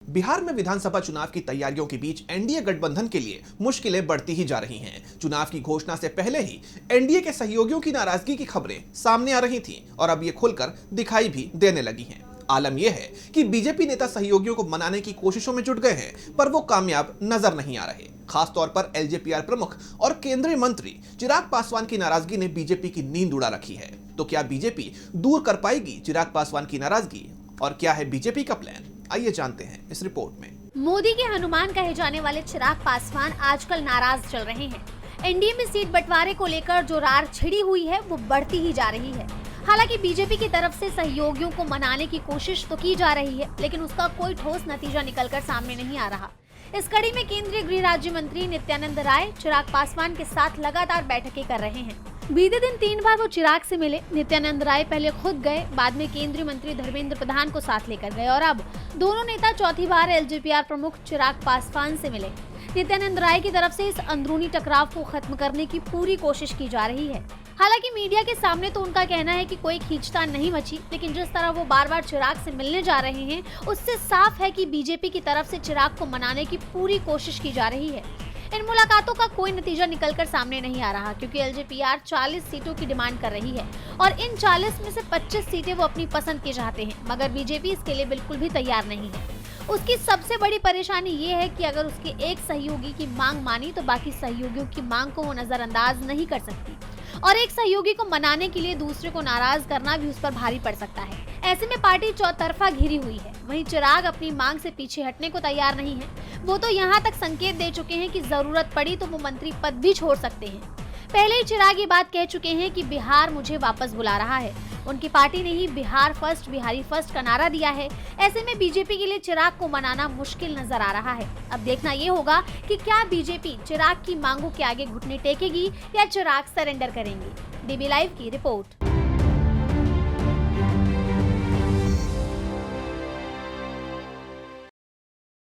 बिहार में विधानसभा चुनाव की तैयारियों के बीच एनडीए गठबंधन के लिए मुश्किलें बढ़ती ही जा रही हैं। चुनाव की घोषणा से पहले ही एनडीए के सहयोगियों की नाराजगी की खबरें सामने आ रही थीं और अब ये खुलकर दिखाई भी देने लगी हैं। आलम यह है कि बीजेपी नेता सहयोगियों को मनाने की कोशिशों में जुट गए हैं, पर वो कामयाब नजर नहीं आ रहे। खासतौर पर एलजेपीआर प्रमुख और केंद्रीय मंत्री चिराग पासवान की नाराजगी ने बीजेपी की नींद उड़ा रखी है। तो क्या बीजेपी दूर कर पाएगी चिराग पासवान की नाराजगी, और क्या है बीजेपी का प्लान? आइए जानते हैं इस रिपोर्ट में। मोदी के हनुमान कहे जाने वाले चिराग पासवान आजकल नाराज चल रहे हैं। एनडीए में सीट बंटवारे को लेकर जो रार छिड़ी हुई है वो बढ़ती ही जा रही है। हालांकि बीजेपी की तरफ से सहयोगियों को मनाने की कोशिश तो की जा रही है, लेकिन उसका कोई ठोस नतीजा निकलकर सामने नहीं आ रहा। इस कड़ी में केंद्रीय गृह राज्य मंत्री नित्यानंद राय चिराग पासवान के साथ लगातार बैठकें कर रहे हैं। बीते दिन 3 बार वो चिराग से मिले। नित्यानंद राय पहले खुद गए, बाद में केंद्रीय मंत्री धर्मेंद्र प्रधान को साथ लेकर गए और अब दोनों नेता चौथी बार एलजेपीआर प्रमुख चिराग पासवान से मिले। नित्यानंद राय की तरफ से इस अंदरूनी टकराव को खत्म करने की पूरी कोशिश की जा रही है। हालांकि मीडिया के सामने तो उनका कहना है कि कोई खींचतान नहीं मची, लेकिन जिस तरह वो बार बार चिराग से मिलने जा रहे हैं उससे साफ है कि बीजेपी की तरफ से चिराग को मनाने की पूरी कोशिश की जा रही है। इन मुलाकातों का कोई नतीजा निकलकर सामने नहीं आ रहा, क्योंकि एलजेपीआर 40 सीटों की डिमांड कर रही है और इन 40 में से 25 सीटें वो अपनी पसंद की चाहते हैं, मगर बीजेपी इसके लिए बिल्कुल भी तैयार नहीं है। उसकी सबसे बड़ी परेशानी ये है कि अगर उसके एक सहयोगी की मांग मानी तो बाकी सहयोगियों की मांग को वो नजरअंदाज नहीं कर सकती, और एक सहयोगी को मनाने के लिए दूसरे को नाराज करना भी उस पर भारी पड़ सकता है। ऐसे में पार्टी चौतरफा घिरी हुई है। वहीं चिराग अपनी मांग से पीछे हटने को तैयार नहीं है। वो तो यहाँ तक संकेत दे चुके हैं कि जरूरत पड़ी तो वो मंत्री पद भी छोड़ सकते हैं। पहले ही चिराग ये बात कह चुके हैं कि बिहार मुझे वापस बुला रहा है। उनकी पार्टी ने ही बिहार फर्स्ट, बिहारी फर्स्ट का नारा दिया है। ऐसे में बीजेपी के लिए चिराग को मनाना मुश्किल नजर आ रहा है। अब देखना ये होगा कि क्या बीजेपी चिराग की मांगों के आगे घुटने टेकेगी या चिराग सरेंडर करेंगे। डीबी लाइव की रिपोर्ट।